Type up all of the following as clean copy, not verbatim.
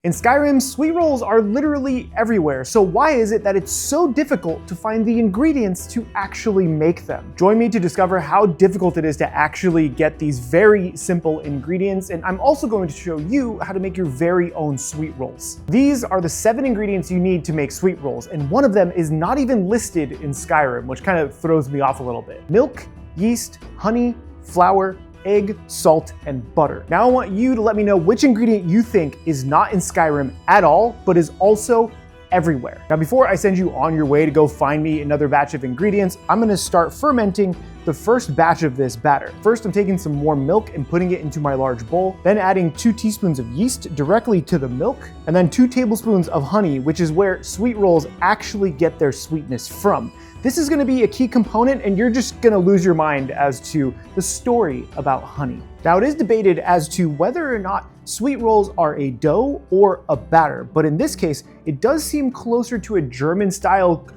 In Skyrim, sweet rolls are literally everywhere, so why is it that it's so difficult to find the ingredients to actually make them? Join me to discover how difficult it is to actually get these very simple ingredients, and I'm also going to show you how to make your very own sweet rolls. These are the 7 ingredients you need to make sweet rolls, and one of them is not even listed in Skyrim, which kind of throws me off a little bit. Milk, yeast, honey, flour, egg, salt, and butter. Now I want you to let me know which ingredient you think is not in Skyrim at all, but is also everywhere. Now before I send you on your way to go find me another batch of ingredients, I'm gonna start fermenting the first batch of this batter. First, I'm taking some warm milk and putting it into my large bowl, then adding 2 teaspoons of yeast directly to the milk, and then 2 tablespoons of honey, which is where sweet rolls actually get their sweetness from. This is gonna be a key component, and you're just gonna lose your mind as to the story about honey. Now, it is debated as to whether or not sweet rolls are a dough or a batter, but in this case, it does seem closer to a German-style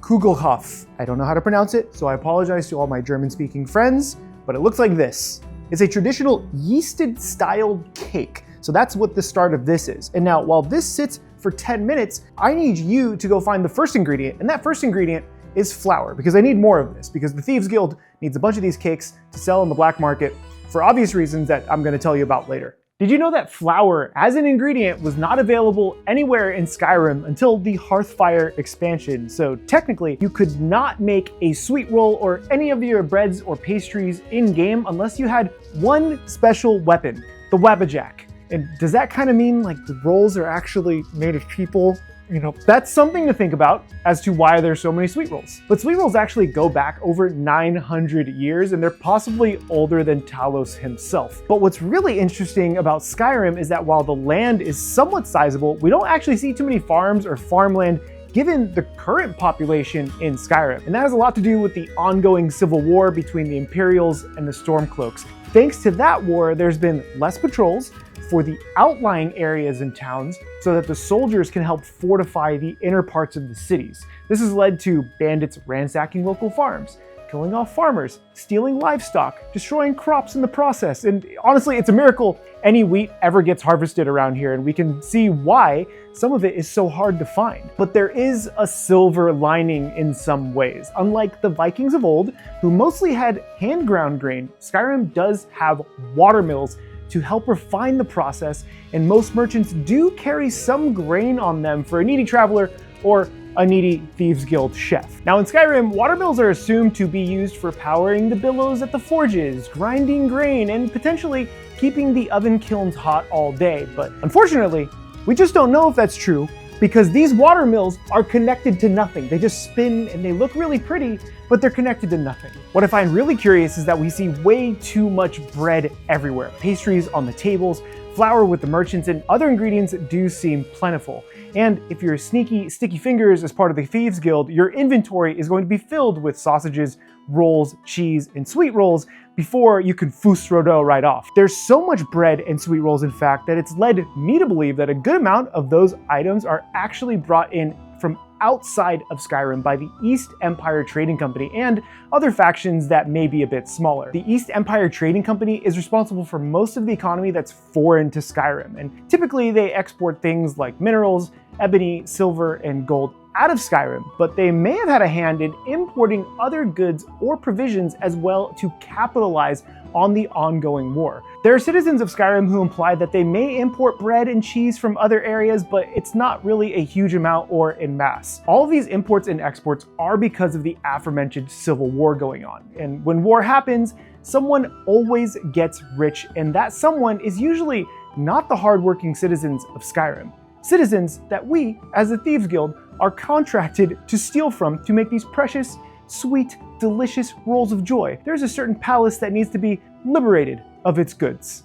Kugelhof. I don't know how to pronounce it, so I apologize to all my German-speaking friends, but it looks like this. It's a traditional yeasted-styled cake. So that's what the start of this is. And now, while this sits for 10 minutes, I need you to go find the first ingredient, and that first ingredient is flour, because I need more of this, because the Thieves Guild needs a bunch of these cakes to sell on the black market for obvious reasons that I'm gonna tell you about later. Did you know that flour as an ingredient was not available anywhere in Skyrim until the Hearthfire expansion? So technically, you could not make a sweet roll or any of your breads or pastries in-game unless you had one special weapon, the Wabbajack. And does that kind of mean like the rolls are actually made of people? You know, that's something to think about as to why there's so many sweet rolls. But sweet rolls actually go back over 900 years, and they're possibly older than Talos himself. But what's really interesting about Skyrim is that while the land is somewhat sizable, we don't actually see too many farms or farmland given the current population in Skyrim. And that has a lot to do with the ongoing civil war between the Imperials and the Stormcloaks. Thanks to that war, there's been less patrols for the outlying areas and towns so that the soldiers can help fortify the inner parts of the cities. This has led to bandits ransacking local farms, killing off farmers, stealing livestock, destroying crops in the process. And honestly, it's a miracle any wheat ever gets harvested around here, and we can see why some of it is so hard to find. But there is a silver lining in some ways. Unlike the Vikings of old, who mostly had hand-ground grain, Skyrim does have water mills to help refine the process, and most merchants do carry some grain on them for a needy traveler or a needy Thieves Guild chef. Now in Skyrim, water mills are assumed to be used for powering the billows at the forges, grinding grain, and potentially keeping the oven kilns hot all day. But unfortunately, we just don't know if that's true, because these water mills are connected to nothing. They just spin and they look really pretty, but they're connected to nothing. What I find really curious is that we see way too much bread everywhere. Pastries on the tables, flour with the merchants, and other ingredients do seem plentiful. And if you're sneaky, sticky fingers as part of the Thieves Guild, your inventory is going to be filled with sausages, rolls, cheese, and sweet rolls before you can Fusrodo right off. There's so much bread and sweet rolls, in fact, that it's led me to believe that a good amount of those items are actually brought in from outside of Skyrim by the East Empire Trading Company and other factions that may be a bit smaller. The East Empire Trading Company is responsible for most of the economy that's foreign to Skyrim, and typically they export things like minerals, ebony, silver, and gold out of Skyrim, but they may have had a hand in importing other goods or provisions as well to capitalize on the ongoing war. There are citizens of Skyrim who imply that they may import bread and cheese from other areas, but it's not really a huge amount or in mass. All of these imports and exports are because of the aforementioned civil war going on. And when war happens, someone always gets rich, and that someone is usually not the hardworking citizens of Skyrim. Citizens that we, as the Thieves Guild, are contracted to steal from to make these precious, sweet, delicious rolls of joy. There's a certain palace that needs to be liberated of its goods.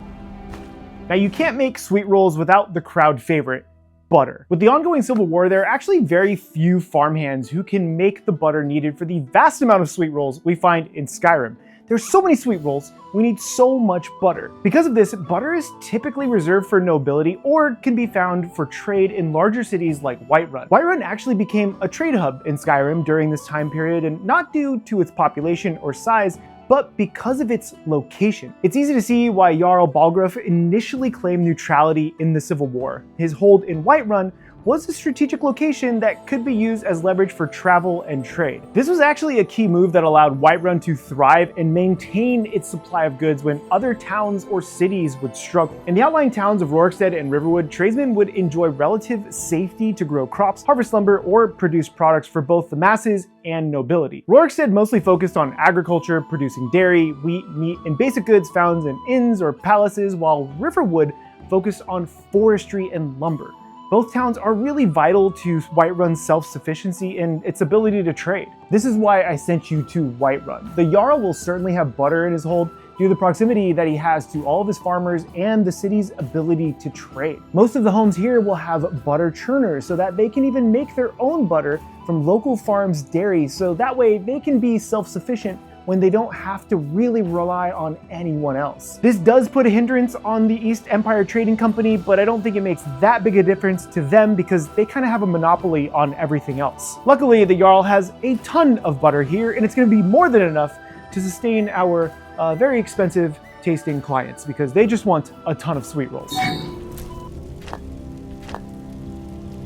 Now, you can't make sweet rolls without the crowd favorite, butter. With the ongoing civil war, there are actually very few farmhands who can make the butter needed for the vast amount of sweet rolls we find in Skyrim. There's so many sweet rolls, we need so much butter. Because of this, butter is typically reserved for nobility or can be found for trade in larger cities like Whiterun. Whiterun actually became a trade hub in Skyrim during this time period, and not due to its population or size, but because of its location. It's easy to see why Jarl Balgruuf initially claimed neutrality in the Civil War. His hold in Whiterun was a strategic location that could be used as leverage for travel and trade. This was actually a key move that allowed Whiterun to thrive and maintain its supply of goods when other towns or cities would struggle. In the outlying towns of Rorikstead and Riverwood, tradesmen would enjoy relative safety to grow crops, harvest lumber, or produce products for both the masses and nobility. Rorikstead mostly focused on agriculture, producing dairy, wheat, meat, and basic goods found in inns or palaces, while Riverwood focused on forestry and lumber. Both towns are really vital to Whiterun's self-sufficiency and its ability to trade. This is why I sent you to Whiterun. The Jarl will certainly have butter in his hold due to the proximity that he has to all of his farmers and the city's ability to trade. Most of the homes here will have butter churners so that they can even make their own butter from local farms' dairy, so that way they can be self-sufficient when they don't have to really rely on anyone else. This does put a hindrance on the East Empire Trading Company, but I don't think it makes that big a difference to them because they kind of have a monopoly on everything else. Luckily, the Jarl has a ton of butter here, and it's going to be more than enough to sustain our very expensive tasting clients because they just want a ton of sweet rolls.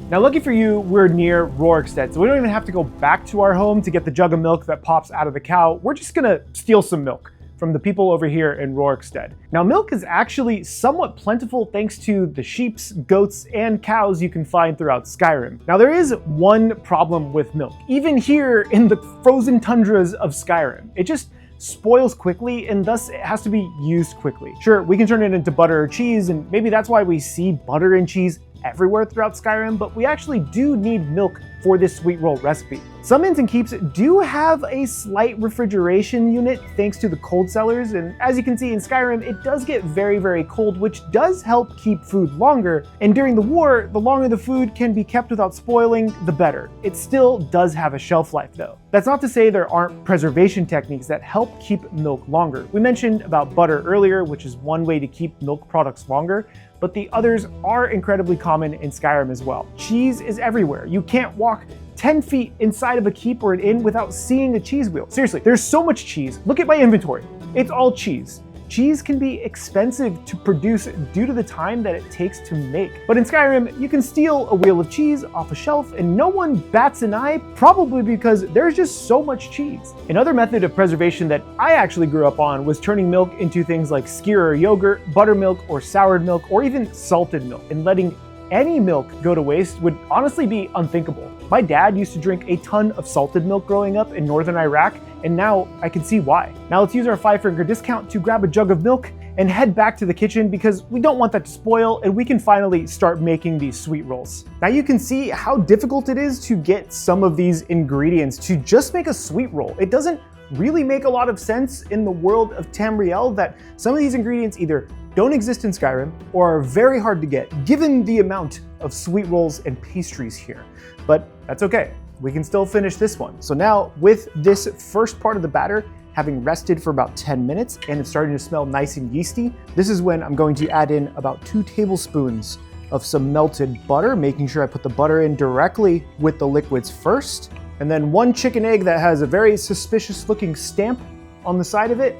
Now, lucky for you, we're near Rorikstead, so we don't even have to go back to our home to get the jug of milk that pops out of the cow. We're just gonna steal some milk from the people over here in Rorikstead. Now, milk is actually somewhat plentiful thanks to the sheep, goats, and cows you can find throughout Skyrim. Now, there is one problem with milk, even here in the frozen tundras of Skyrim. It just spoils quickly, and thus it has to be used quickly. Sure, we can turn it into butter or cheese, and maybe that's why we see butter and cheese everywhere throughout Skyrim, but we actually do need milk for this sweet roll recipe. Some inns and keeps do have a slight refrigeration unit thanks to the cold cellars, and as you can see in Skyrim, it does get very, very cold, which does help keep food longer. And during the war, the longer the food can be kept without spoiling, the better. It still does have a shelf life though. That's not to say there aren't preservation techniques that help keep milk longer. We mentioned about butter earlier, which is one way to keep milk products longer, but the others are incredibly common in Skyrim as well. Cheese is everywhere. You can't walk 10 feet inside of a keep or an inn without seeing a cheese wheel. Seriously, there's so much cheese. Look at my inventory. It's all cheese. Cheese can be expensive to produce due to the time that it takes to make. But in Skyrim, you can steal a wheel of cheese off a shelf and no one bats an eye, probably because there's just so much cheese. Another method of preservation that I actually grew up on was turning milk into things like skyr or yogurt, buttermilk or soured milk, or even salted milk, and letting any milk go to waste would honestly be unthinkable. My dad used to drink a ton of salted milk growing up in northern Iraq, and now I can see why. Now let's use our 5-finger discount to grab a jug of milk and head back to the kitchen because we don't want that to spoil and we can finally start making these sweet rolls. Now you can see how difficult it is to get some of these ingredients to just make a sweet roll. It doesn't really make a lot of sense in the world of Tamriel that some of these ingredients either don't exist in Skyrim or are very hard to get given the amount of sweet rolls and pastries here. But that's okay. We can still finish this one. So now with this first part of the batter having rested for about 10 minutes and it's starting to smell nice and yeasty, this is when I'm going to add in about 2 tablespoons of some melted butter, making sure I put the butter in directly with the liquids first. And then 1 chicken egg that has a very suspicious looking stamp on the side of it.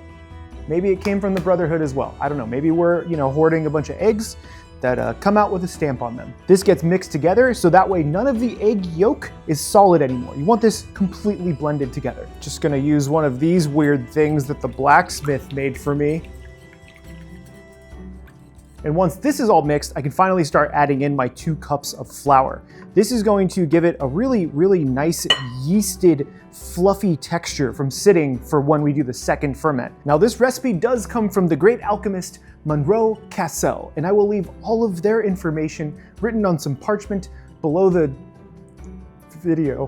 Maybe it came from the Brotherhood as well. I don't know, maybe we're hoarding a bunch of eggs that come out with a stamp on them. This gets mixed together so that way none of the egg yolk is solid anymore. You want this completely blended together. Just gonna use one of these weird things that the blacksmith made for me. And once this is all mixed, I can finally start adding in my 2 cups of flour. This is going to give it a really, really nice yeasted, fluffy texture from sitting for when we do the second ferment. Now this recipe does come from the great alchemist Monroe Cassell, and I will leave all of their information written on some parchment below the video.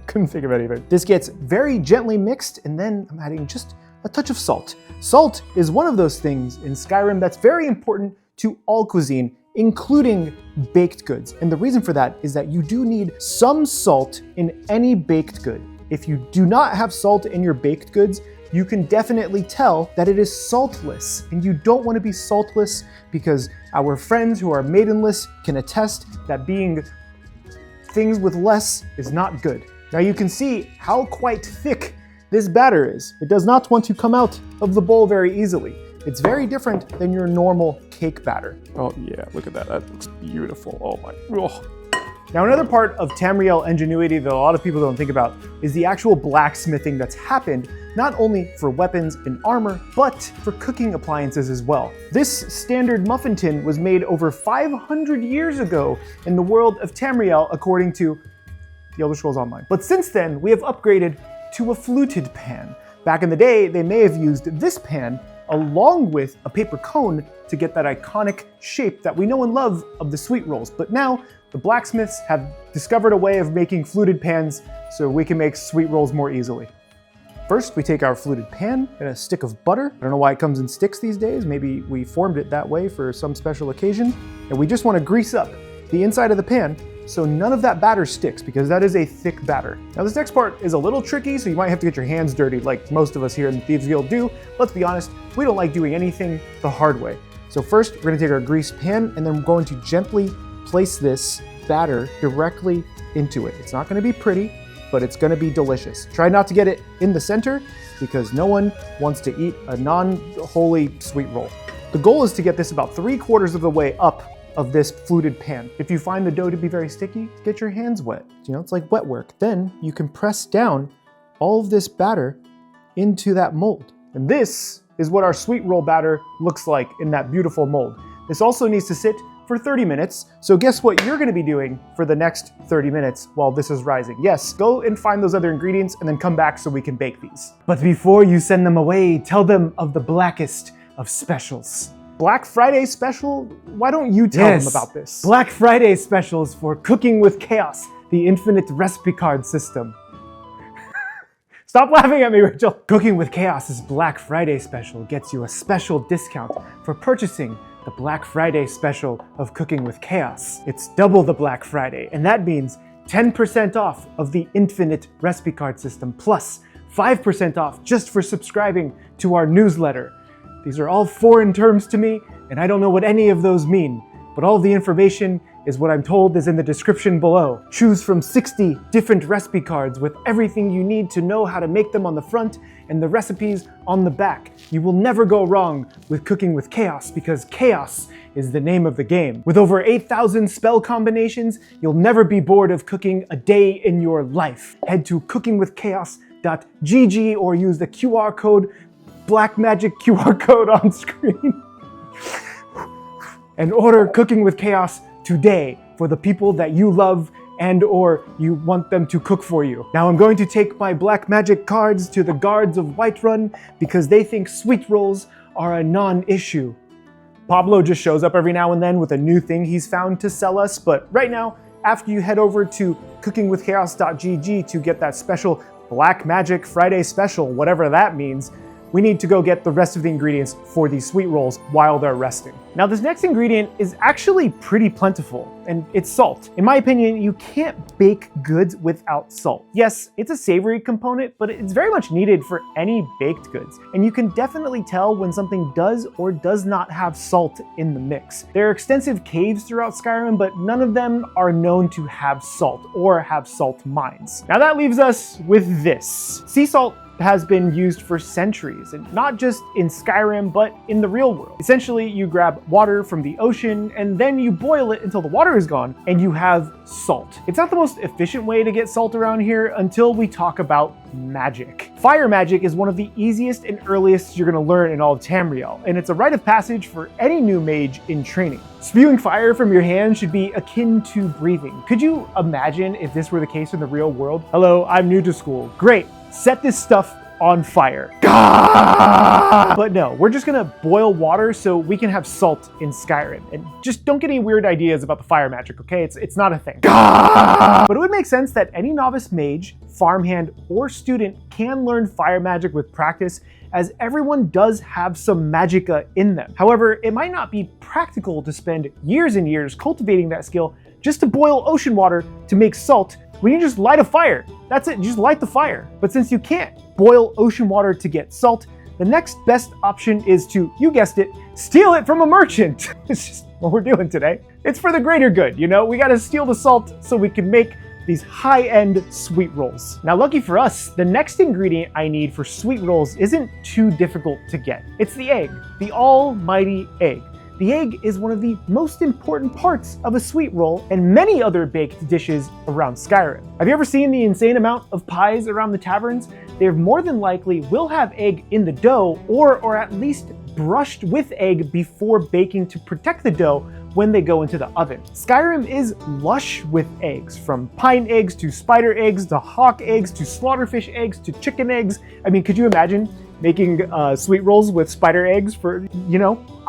Couldn't think of anything. This gets very gently mixed, and then I'm adding just a touch of salt. Salt is one of those things in Skyrim that's very important to all cuisine, including baked goods. And the reason for that is that you do need some salt in any baked good. If you do not have salt in your baked goods, you can definitely tell that it is saltless. And you don't want to be saltless because our friends who are maidenless can attest that being things with less is not good. Now you can see how quite thick this batter is. It does not want to come out of the bowl very easily. It's very different than your normal cake batter. Oh yeah, look at that. That looks beautiful. Oh my. Oh. Now, another part of Tamriel ingenuity that a lot of people don't think about is the actual blacksmithing that's happened, not only for weapons and armor, but for cooking appliances as well. This standard muffin tin was made over 500 years ago in the world of Tamriel, according to The Elder Scrolls Online. But since then, we have upgraded to a fluted pan. Back in the day, they may have used this pan along with a paper cone to get that iconic shape that we know and love of the sweet rolls. But now, the blacksmiths have discovered a way of making fluted pans so we can make sweet rolls more easily. First, we take our fluted pan and a stick of butter. I don't know why it comes in sticks these days. Maybe we formed it that way for some special occasion. And we just want to grease up the inside of the pan so none of that batter sticks, because that is a thick batter. Now, this next part is a little tricky, so you might have to get your hands dirty like most of us here in Thieves Guild do. Let's be honest, we don't like doing anything the hard way. So first, we're going to take our greased pan and then we're going to gently place this batter directly into it. It's not going to be pretty, but it's going to be delicious. Try not to get it in the center because no one wants to eat a non-holy sweet roll. The goal is to get this about 3/4 of the way up of this fluted pan. If you find the dough to be very sticky, get your hands wet. You know, it's like wet work. Then you can press down all of this batter into that mold. And this is what our sweet roll batter looks like in that beautiful mold. This also needs to sit for 30 minutes. So guess what you're gonna be doing for the next 30 minutes while this is rising? Yes, go and find those other ingredients and then come back so we can bake these. But before you send them away, tell them of the blackest of specials. Black Friday special? Why don't you tell them about this? Black Friday specials for Cooking with Chaos, the infinite recipe card system. Stop laughing at me, Rachel. Cooking with Chaos's Black Friday special gets you a special discount for purchasing the Black Friday special of Cooking with Chaos. It's double the Black Friday, and that means 10% off of the infinite recipe card system, plus 5% off just for subscribing to our newsletter. These are all foreign terms to me, and I don't know what any of those mean, but all the information is what I'm told is in the description below. Choose from 60 different recipe cards with everything you need to know how to make them on the front and the recipes on the back. You will never go wrong with Cooking with Chaos because chaos is the name of the game. With over 8,000 spell combinations, you'll never be bored of cooking a day in your life. Head to cookingwithchaos.gg or use the QR code, black magic QR code on screen and order Cooking with Chaos today for the people that you love and or you want them to cook for you. Now I'm going to take my black magic cards to the guards of Whiterun because they think sweet rolls are a non-issue. Pablo just shows up every now and then with a new thing he's found to sell us, but right now, after you head over to cookingwithchaos.gg to get that special Black Magic Friday special, whatever that means, we need to go get the rest of the ingredients for these sweet rolls while they're resting. Now, this next ingredient is actually pretty plentiful, and it's salt. In my opinion, you can't bake goods without salt. Yes, it's a savory component, but it's very much needed for any baked goods. And you can definitely tell when something does or does not have salt in the mix. There are extensive caves throughout Skyrim, but none of them are known to have salt or have salt mines. Now that leaves us with this. Sea salt has been used for centuries, and not just in Skyrim, but in the real world. Essentially, you grab water from the ocean and then you boil it until the water is gone and you have salt. It's not the most efficient way to get salt around here until we talk about magic. Fire magic is one of the easiest and earliest you're gonna learn in all of Tamriel, and it's a rite of passage for any new mage in training. Spewing fire from your hand should be akin to breathing. Could you imagine if this were the case in the real world? Hello, I'm new to school. Great. Set this stuff on fire. But no, we're just gonna boil water so we can have salt in Skyrim. And just don't get any weird ideas about the fire magic, okay? It's not a thing. But it would make sense that any novice mage, farmhand, or student can learn fire magic with practice, as everyone does have some magicka in them. However, it might not be practical to spend years and years cultivating that skill just to boil ocean water to make salt when you just light a fire. That's it, just light the fire. But since you can't boil ocean water to get salt, the next best option is to, you guessed it, steal it from a merchant. It's just what we're doing today. It's for the greater good, you know? We gotta steal the salt so we can make these high-end sweet rolls. Now, lucky for us, the next ingredient I need for sweet rolls isn't too difficult to get. It's the egg, the almighty egg. The egg is one of the most important parts of a sweet roll and many other baked dishes around Skyrim. Have you ever seen the insane amount of pies around the taverns? They more than likely will have egg in the dough or at least brushed with egg before baking to protect the dough when they go into the oven. Skyrim is lush with eggs, from pine eggs to spider eggs to hawk eggs to slaughterfish eggs to chicken eggs. I mean, could you imagine making sweet rolls with spider eggs for,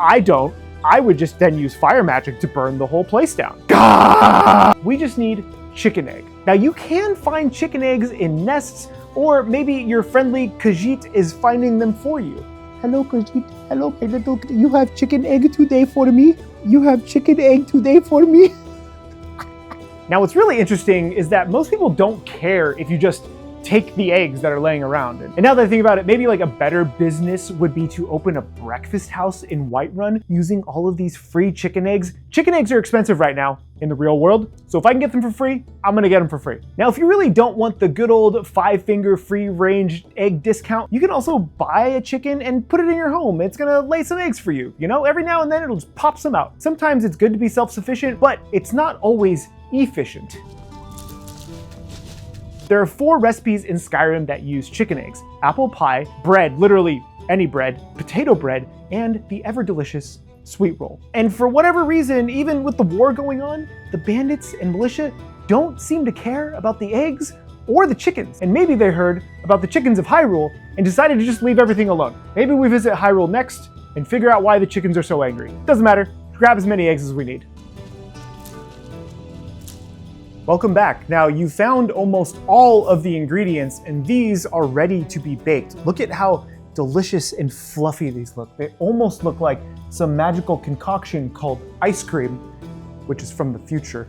I don't. I would just then use fire magic to burn the whole place down. Gah! We just need chicken egg. Now you can find chicken eggs in nests, or maybe your friendly Khajiit is finding them for you. Hello Khajiit, hello my little, you have chicken egg today for me? You have chicken egg today for me? Now what's really interesting is that most people don't care if you just take the eggs that are laying around. And now that I think about it, maybe like a better business would be to open a breakfast house in Whiterun using all of these free chicken eggs. Chicken eggs are expensive right now in the real world, so if I can get them for free, I'm gonna get them for free. Now, if you really don't want the good old 5-finger free-range egg discount, you can also buy a chicken and put it in your home. It's gonna lay some eggs for you. Every now and then it'll just pop some out. Sometimes it's good to be self-sufficient, but it's not always efficient. There are 4 recipes in Skyrim that use chicken eggs: apple pie, bread, literally any bread, potato bread, and the ever-delicious sweet roll. And for whatever reason, even with the war going on, the bandits and militia don't seem to care about the eggs or the chickens. And maybe they heard about the chickens of Hyrule and decided to just leave everything alone. Maybe we visit Hyrule next and figure out why the chickens are so angry. Doesn't matter, grab as many eggs as we need. Welcome back. Now, you found almost all of the ingredients and these are ready to be baked. Look at how delicious and fluffy these look. They almost look like some magical concoction called ice cream, which is from the future.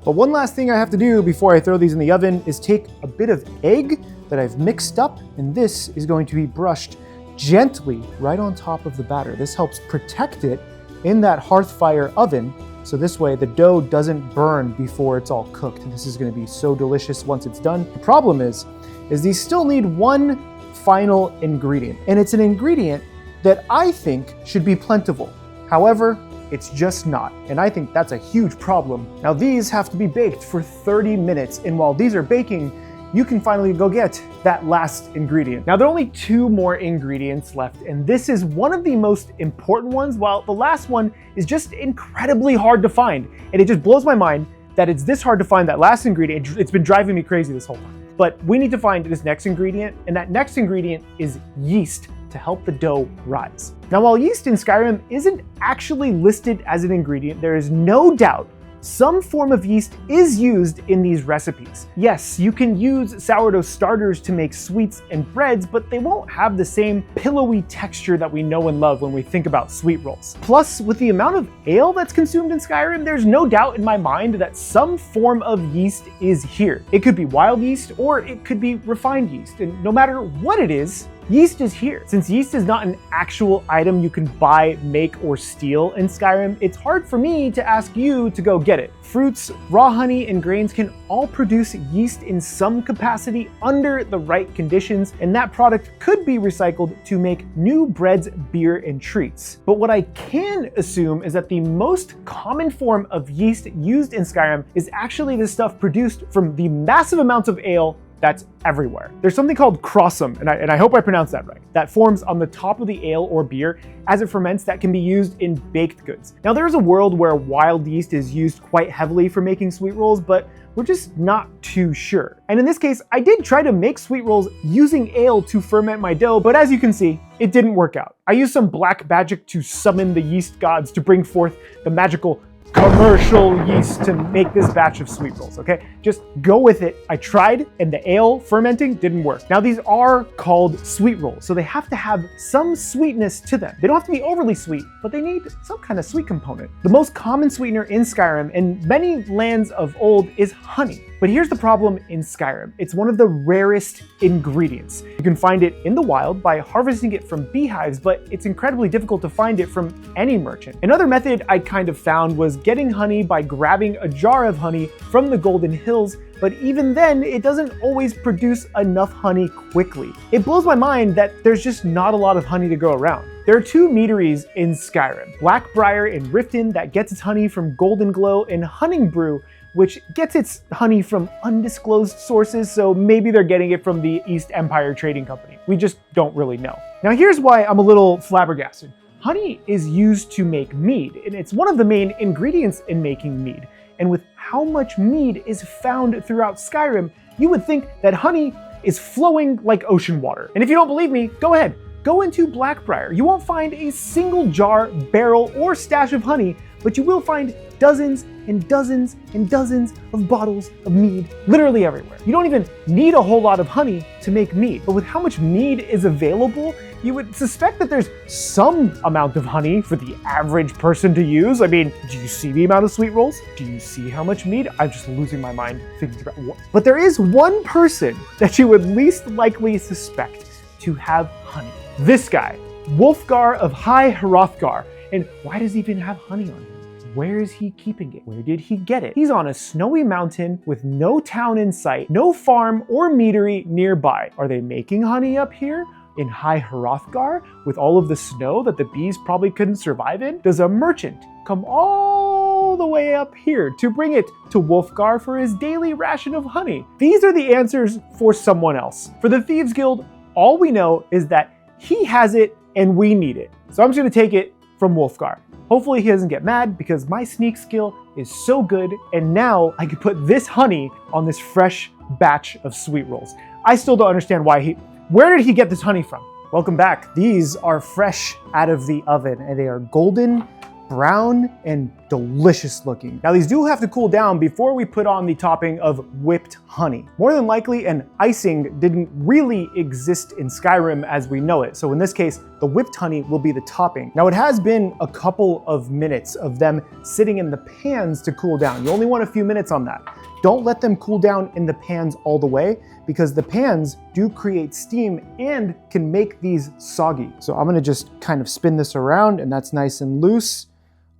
But one last thing I have to do before I throw these in the oven is take a bit of egg that I've mixed up, and this is going to be brushed gently right on top of the batter. This helps protect it in that hearth fire oven, so this way the dough doesn't burn before it's all cooked. And this is gonna be so delicious once it's done. The problem is these still need one final ingredient, and it's an ingredient that I think should be plentiful. However, it's just not, and I think that's a huge problem. Now these have to be baked for 30 minutes, and while these are baking, you can finally go get that last ingredient. Now there are only 2 more ingredients left, and this is one of the most important ones, while the last one is just incredibly hard to find. And it just blows my mind that it's this hard to find that last ingredient. It's been driving me crazy this whole time. But we need to find this next ingredient, and that next ingredient is yeast to help the dough rise. Now while yeast in Skyrim isn't actually listed as an ingredient, there is no doubt some form of yeast is used in these recipes. Yes, you can use sourdough starters to make sweets and breads, but they won't have the same pillowy texture that we know and love when we think about sweet rolls. Plus, with the amount of ale that's consumed in Skyrim, there's no doubt in my mind that some form of yeast is here. It could be wild yeast or it could be refined yeast, and no matter what it is, yeast is here. Since yeast is not an actual item you can buy, make, or steal in Skyrim, it's hard for me to ask you to go get it. Fruits, raw honey, and grains can all produce yeast in some capacity under the right conditions, and that product could be recycled to make new breads, beer, and treats. But what I can assume is that the most common form of yeast used in Skyrim is actually the stuff produced from the massive amounts of ale that's everywhere. There's something called crossum, and I hope I pronounced that right, that forms on the top of the ale or beer as it ferments that can be used in baked goods. Now there is a world where wild yeast is used quite heavily for making sweet rolls, but we're just not too sure. And in this case, I did try to make sweet rolls using ale to ferment my dough, but as you can see, it didn't work out. I used some black magic to summon the yeast gods to bring forth the magical commercial yeast to make this batch of sweet rolls, okay? Just go with it. I tried, and the ale fermenting didn't work. Now these are called sweet rolls, so they have to have some sweetness to them. They don't have to be overly sweet, but they need some kind of sweet component. The most common sweetener in Skyrim and many lands of old is honey. But here's the problem in Skyrim. It's one of the rarest ingredients. You can find it in the wild by harvesting it from beehives, but it's incredibly difficult to find it from any merchant. Another method I kind of found was getting honey by grabbing a jar of honey from the Golden Hills, but even then, it doesn't always produce enough honey quickly. It blows my mind that there's just not a lot of honey to go around. There are two meaderies in Skyrim, Blackbriar in Riften that gets its honey from Golden Glow, and Honningbrew, which gets its honey from undisclosed sources, so maybe they're getting it from the East Empire Trading Company. We just don't really know. Now here's why I'm a little flabbergasted. Honey is used to make mead, and it's one of the main ingredients in making mead. And with how much mead is found throughout Skyrim, you would think that honey is flowing like ocean water. And if you don't believe me, go ahead. Go into Blackbriar. You won't find a single jar, barrel, or stash of honey, but you will find dozens and dozens and dozens of bottles of mead literally everywhere. You don't even need a whole lot of honey to make mead, but with how much mead is available, you would suspect that there's some amount of honey for the average person to use. I mean, do you see the amount of sweet rolls? Do you see how much mead? I'm just losing my mind thinking about what. But there is one person that you would least likely suspect to have honey. This guy, Wulfgar of High Hrothgar. And why does he even have honey on him? Where is he keeping it? Where did he get it? He's on a snowy mountain with no town in sight, no farm or meadery nearby. Are they making honey up here in High Hrothgar with all of the snow that the bees probably couldn't survive in? Does a merchant come all the way up here to bring it to Wulfgar for his daily ration of honey? These are the answers for someone else. For the Thieves Guild, all we know is that he has it and we need it. So I'm just gonna take it from Wulfgar. Hopefully he doesn't get mad because my sneak skill is so good, and now I can put this honey on this fresh batch of sweet rolls. I still don't understand where did he get this honey from? Welcome back. These are fresh out of the oven and they are golden, brown, and delicious looking. Now these do have to cool down before we put on the topping of whipped honey. More than likely, an icing didn't really exist in Skyrim as we know it. So in this case, the whipped honey will be the topping. Now it has been a couple of minutes of them sitting in the pans to cool down. You only want a few minutes on that. Don't let them cool down in the pans all the way because the pans do create steam and can make these soggy. So I'm gonna just kind of spin this around and that's nice and loose.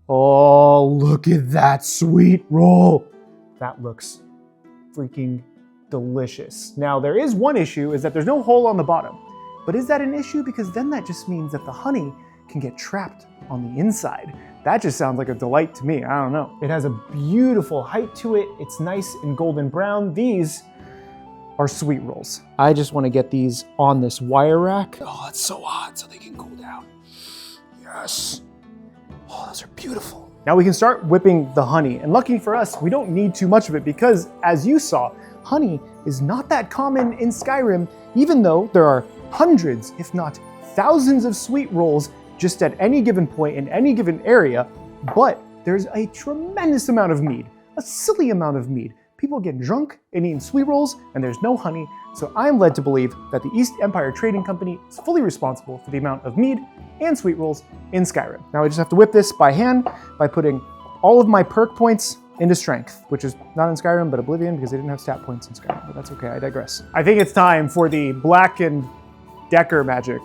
Oh, look at that sweet roll. That looks freaking delicious. Now, there is one issue, is that there's no hole on the bottom. But is that an issue? Because then that just means that the honey can get trapped on the inside. That just sounds like a delight to me. I don't know. It has a beautiful height to it. It's nice and golden brown. These are sweet rolls. I just want to get these on this wire rack. Oh, it's so hot so they can cool down. Yes. Oh, those are beautiful. Now we can start whipping the honey, and lucky for us, we don't need too much of it because, as you saw, honey is not that common in Skyrim, even though there are hundreds, if not thousands of sweet rolls just at any given point in any given area, but there's a tremendous amount of mead, a silly amount of mead. People get drunk and eating sweet rolls, and there's no honey, so I'm led to believe that the East Empire Trading Company is fully responsible for the amount of mead and sweet rolls in Skyrim. Now I just have to whip this by hand by putting all of my perk points into strength, which is not in Skyrim, but Oblivion because they didn't have stat points in Skyrim, but that's okay, I digress. I think it's time for the Black and Decker magic.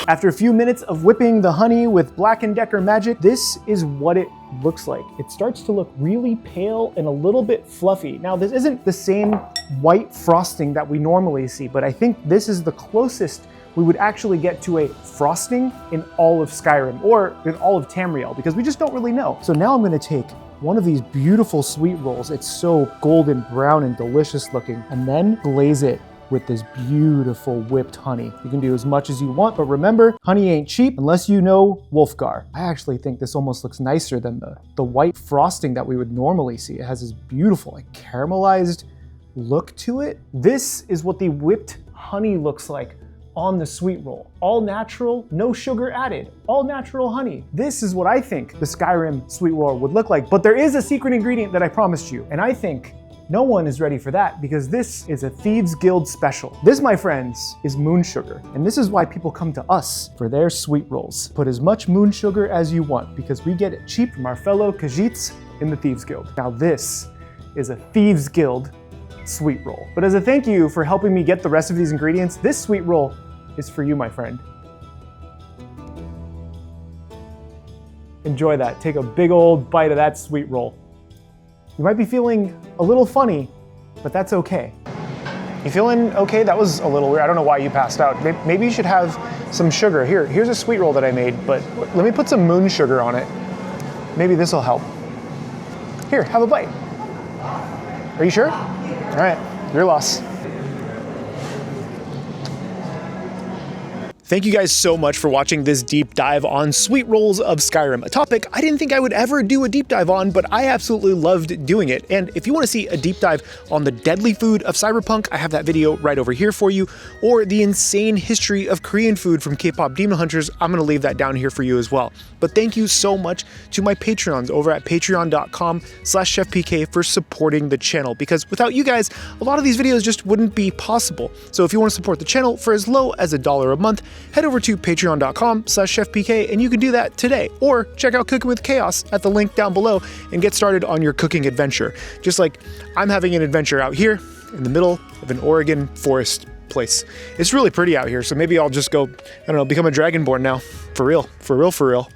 After a few minutes of whipping the honey with Black & Decker magic, this is what it looks like. It starts to look really pale and a little bit fluffy. Now, this isn't the same white frosting that we normally see, but I think this is the closest we would actually get to a frosting in all of Skyrim or in all of Tamriel, because we just don't really know. So now I'm gonna take one of these beautiful sweet rolls. It's so golden brown and delicious looking, and then glaze it with this beautiful whipped honey. You can do as much as you want, but remember, honey ain't cheap unless you know Wulfgar. I actually think this almost looks nicer than the white frosting that we would normally see. It has this beautiful, like, caramelized look to it. This is what the whipped honey looks like on the sweet roll. All natural, no sugar added, all natural honey. This is what I think the Skyrim sweet roll would look like, but there is a secret ingredient that I promised you, and I think no one is ready for that because this is a Thieves Guild special. This, my friends, is moon sugar. And this is why people come to us for their sweet rolls. Put as much moon sugar as you want because we get it cheap from our fellow Khajiits in the Thieves Guild. Now this is a Thieves Guild sweet roll. But as a thank you for helping me get the rest of these ingredients, this sweet roll is for you, my friend. Enjoy that. Take a big old bite of that sweet roll. You might be feeling a little funny, but that's okay. You feeling okay? That was a little weird. I don't know why you passed out. Maybe you should have some sugar. Here's a sweet roll that I made, but let me put some moon sugar on it. Maybe this will help. Here, have a bite. Are you sure? All right, your loss. Thank you guys so much for watching this deep dive on sweet rolls of Skyrim, a topic I didn't think I would ever do a deep dive on, but I absolutely loved doing it. And if you want to see a deep dive on the deadly food of Cyberpunk, I have that video right over here for you, or the insane history of Korean food from K-pop demon hunters, I'm going to leave that down here for you as well. But thank you so much to my Patreons over at patreon.com/chefpk for supporting the channel, because without you guys, a lot of these videos just wouldn't be possible. So if you want to support the channel for as low as $1 a month, head over to patreon.com/chefpk and you can do that today, or check out Cooking with Chaos at the link down below and get started on your cooking adventure. Just like I'm having an adventure out here in the middle of an Oregon forest place. It's really pretty out here, so maybe I'll just go, I don't know, become a dragonborn now. For real, for real, for real.